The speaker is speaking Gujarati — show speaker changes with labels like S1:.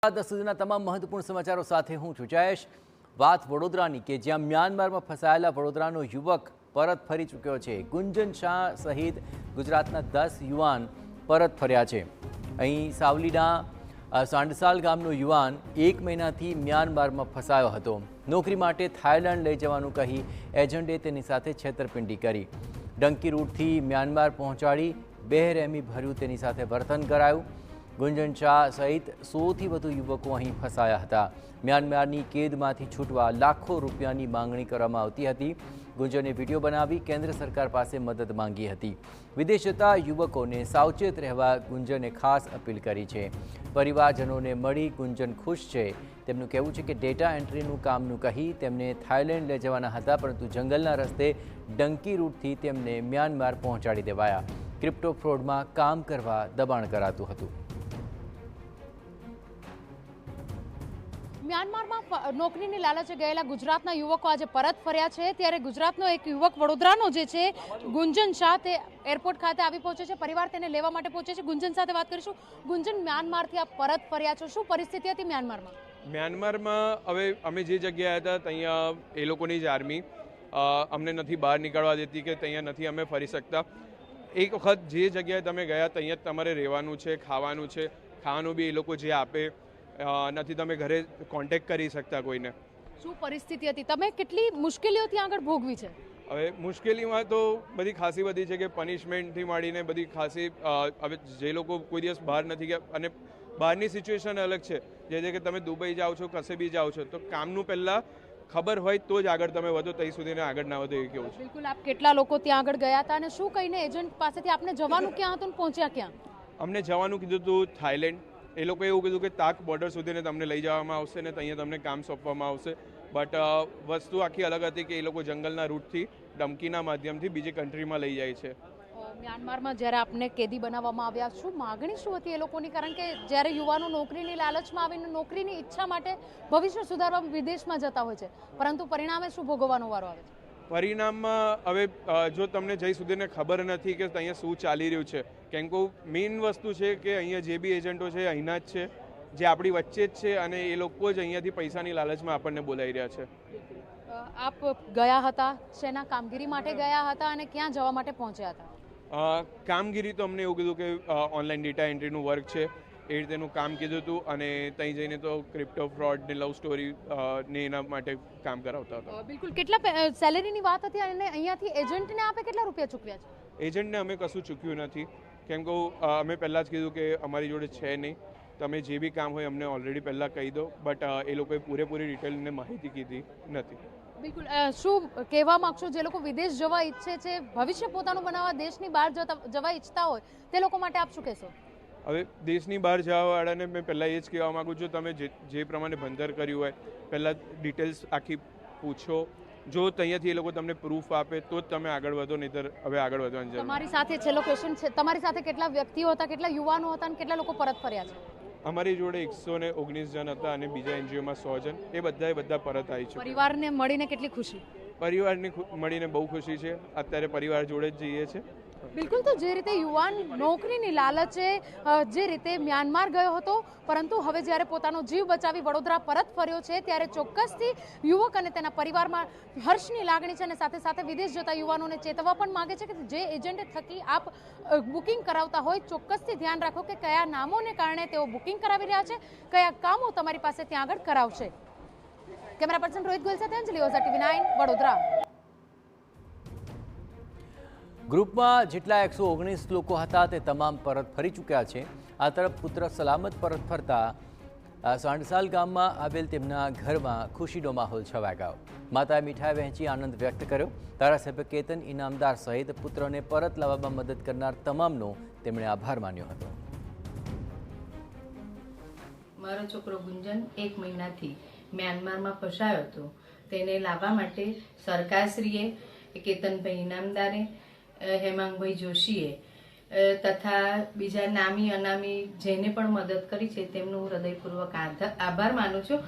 S1: સુધીના તમામ મહત્વપૂર્ણ સમાચારો સાથે હું છું જયેશ। વાત વડોદરાની કે જ્યાં મ્યાનમારમાં ફસાયેલા વડોદરાનો યુવક પરત ફરી ચૂક્યો છે। ગુંજન શાહ સહિત ગુજરાતના 10 યુવાન પરત ફર્યા છે। અહીં સાવલીના સાંડસાલ ગામનો યુવાન 1 મહિનાથી મ્યાનમારમાં ફસાયો હતો। નોકરી માટે થાઈલેન્ડ લઈ જવાનું કહી એજન્ટે તેની સાથે છેતરપિંડી કરી। ડંકી રૂટથી મ્યાનમાર પહોંચાડી બેરહેમી ભર્યું તેની સાથે વર્તન કરાયું। ગુંજન શાહ સહિત 100થી વધુ યુવકો અહીં ફસાયા હતા। મ્યાનમારની કેદમાંથી છૂટવા લાખો રૂપિયાની માંગણી કરવામાં આવતી હતી। ગુંજને વિડીયો બનાવી કેન્દ્ર સરકાર પાસે મદદ માંગી હતી। વિદેશ જતા યુવકોને સાવચેત રહેવા ગુંજને ખાસ અપીલ કરી છે। પરિવારજનોને મળી ગુંજન ખુશ છે। તેમનું કહેવું છે કે ડેટા એન્ટ્રીનું કામનું કહી તેમને થાઈલેન્ડ લઈ જવાના હતા, પરંતુ જંગલના રસ્તે ડંકી રૂટથી તેમને મ્યાનમાર પહોંચાડી દેવાયા। ક્રિપ્ટો ફ્રોડમાં કામ કરવા દબાણ કરાતું હતું।
S2: મ્યાનમારમાં નોકરીની લાલચે ગયેલા ગુજરાતના યુવકો આજે પરત ફર્યા છે। ત્યારે ગુજરાતનો એક યુવક વડોદરાનો જે છે ગુંજન શાહ તે એરપોર્ટ ખાતે આવી પહોંચે છે। પરિવાર તેને લેવા માટે પહોંચે છે। ગુંજન સાથે વાત કરીશું। ગુંજન, મ્યાનમારથી આપ પરત ફર્યા છો, શું પરિસ્થિતિ હતી મ્યાનમારમાં?
S3: મ્યાનમારમાં હવે અમે જે જગ્યાએ હતા ત્યાં એ લોકોની જ આર્મી અમને નથી બહાર નીકળવા દેતી કે ત્યાં નથી અમે ફરી શકતા। એક વખત જે જગ્યાએ તમે ગયા ત્યાં જ તમારે રહેવાનું છે, ખાવાનું છે। ખાવાનું બી એ લોકો જે આપે નથી, તમે ઘરે કોન્ટેક્ટ કરી શકતા કોઈને।
S2: શું પરિસ્થિતિ હતી? તમે કેટલી મુશ્કેલીઓ ત્યાં આગળ ભોગવી છે?
S3: હવે મુશ્કેલીમાં તો બધી ખાસી બધી છે કે પનિશમેન્ટથી માંડીને બધી ખાસી હવે જે લોકો કોઈ દિવસ બહાર નથી ગયા અને બહારની સિચ્યુએશન અલગ છે, જે છે કે તમે દુબઈ જાઓ છો, કશે બી જાઓ છો તો કામનું પહેલાં ખબર હોય તો જ આગળ તમે વધો, ત્યાં સુધીને આગળ ના વધો એ કેવું છે।
S2: બિલકુલ, આપ કેટલા લોકો ત્યાં આગળ ગયા હતા અને શું કહીને એજન્ટ પાસેથી આપને જવાનું ક્યાં હતું, પહોંચ્યા ક્યાં?
S3: અમને જવાનું કીધું હતું થાઈલેન્ડ। એ લોકોએ એવું કીધું કે તાક બોર્ડર સુધીને તમને લઈ જવામાં આવશે ને અહીંયા તમને કામ સોંપવામાં આવશે। બટ વસ્તુ આખી અલગ હતી કે એ લોકો જંગલના રૂટથી ધમકીના માધ્યમથી બીજી કન્ટ્રીમાં લઈ જાય છે।
S2: મ્યાનમારમાં જ્યારે આપને કેદી બનાવવામાં આવ્યા, શું માગણી શું હતી એ લોકોની? કારણ કે જ્યારે યુવાનો નોકરીની લાલચમાં આવીને નોકરીની ઈચ્છા માટે ભવિષ્ય સુધારવા વિદેશમાં જતા હોય છે, પરંતુ પરિણામે શું ભોગવવાનો વારો આવે છે?
S3: પરિણામમાં હવે જો તમને જઈ સુધીને ખબર નથી કે અહીંયા શું ચાલી રહ્યું છે, કેમ કે મેઇન વસ્તુ છે કે અહીંયા જે બી એજન્ટો છે અહીંના જ છે, જે આપણી વચ્ચે જ છે અને એ લોકો જ અહીંયાથી પૈસાની લાલચમાં આપણને બોલાવી રહ્યા છે।
S2: આપ ગયા હતા, શેના કામગીરી માટે ગયા હતા અને ક્યાં જવા માટે પહોંચ્યા હતા?
S3: કામગીરી તો અમને એવું કીધું કે ઓનલાઈન ડેટા એન્ટ્રીનું વર્ક છે એ રીતેનું કામ કીધું હતું અને ત્યાં જઈને તો ક્રિપ્ટો ફ્રોડ ને લવ સ્ટોરી ને એના માટે કામ કરાવતા હતા।
S2: બિલકુલ, કેટલા સેલેરીની વાત હતી અને અહીંયાથી એજન્ટને આપે કેટલા રૂપિયા ચૂકવ્યા છે?
S3: એજન્ટને અમે કશું ચૂક્યું નથી, કેમ કે અમે પહેલાં જ કીધું કે અમારી જોડે છે નહીં, તમે જે બી કામ હોય અમને ઓલરેડી પહેલાં કહી દો, બટ એ લોકોએ પૂરેપૂરી ડિટેલને માહિતી કીધી નથી।
S2: બિલકુલ, શું કહેવા માંગશો જે લોકો વિદેશ જવા ઈચ્છે છે, ભવિષ્ય પોતાનું બનાવવા દેશની બહાર જવા ઈચ્છતા હોય તે લોકો માટે આપ શું કહેશો?
S3: હવે દેશની બહાર જવાવાળાને મેં પહેલાં એ જ કહેવા માગું છું, તમે જે પ્રમાણે ભણતર કર્યું હોય પહેલાં ડિટેલ્સ આખી પૂછો। જો ત્યાંથી એ લોકો તમને પ્રૂફ આપે તો જ તમે આગળ વધો, નહીંતર હવે આગળ વધવાની જરૂર।
S2: તમારી સાથે છેલ્લો ક્વેશ્ચન છે, તમારી સાથે કેટલા વ્યક્તિઓ હતા, કેટલા યુવાનો હતા અને કેટલા લોકો પરત ફર્યા છે?
S3: અમારી જોડે 119 જણ હતા અને બીજા એનજીઓમાં 100 જણ, એ બધા પરત આવી છે।
S2: પરિવારને મળીને કેટલી ખુશી?
S3: પરિવારને મળીને બહુ ખુશી છે, અત્યારે પરિવાર જોડે જ જઈએ છીએ।
S2: બિલકુલ, તો જે રીતે યુવાન નોકરીની લાલચે જે રીતે મ્યાનમાર ગયો હતો, પરંતુ હવે જ્યારે પોતાનો જીવ બચાવી વડોદરા પરત ફર્યો છે, ત્યારે ચોક્કસથી યુવક અને તેના પરિવારમાં હર્ષની લાગણી છે અને સાથે સાથે વિદેશ જતા યુવાનોને ચેતવવા પણ માંગે છે કે જે એજન્ટ થકી આપ બુકિંગ કરાવતા હોય ચોક્કસથી ધ્યાન રાખો કે કયા નામોને કારણે તેઓ બુકિંગ કરાવી રહ્યા છે, કયા કામો તમારી પાસે ત્યાં આગળ કરાવશે। કેમેરા પર્સન રોહિત ગોયલ સાથે અંજલિ ઓઝા, TV9 વડોદરા।
S1: ગ્રુપમાં જેટલા 119 લોકો હતા તે તમામ પરત ફરી ચૂક્યા છે। આ તરફ પુત્ર સલામત પરત ફરતા સાંડસાલ ગામમાં આવેલ તેમના ઘરમાં ખુશીનો માહોલ છવાઈ ગયો। માતાએ મીઠાઈ વહેંચી આનંદ વ્યક્ત કર્યો। ધારાસભ્ય કેતન ઇનામદાર સહિત પુત્રને પરત લાવવામાં મદદ કરનાર તમામનો તેમણે આભાર માન્યો હતો।
S4: મારો છોકરો ગુંજન 1 મહિનાથી મ્યાનમારમાં ફસાયો હતો, તેને લાવવા માટે સરકારશ્રીએ, કેતનભાઈ ઇનામદારે, હેમાંગભાઈ જોશીએ તથા બીજા નામી અનામી જેને પણ મદદ કરી છે તેમનું હું હૃદયપૂર્વક આભાર માનું છું।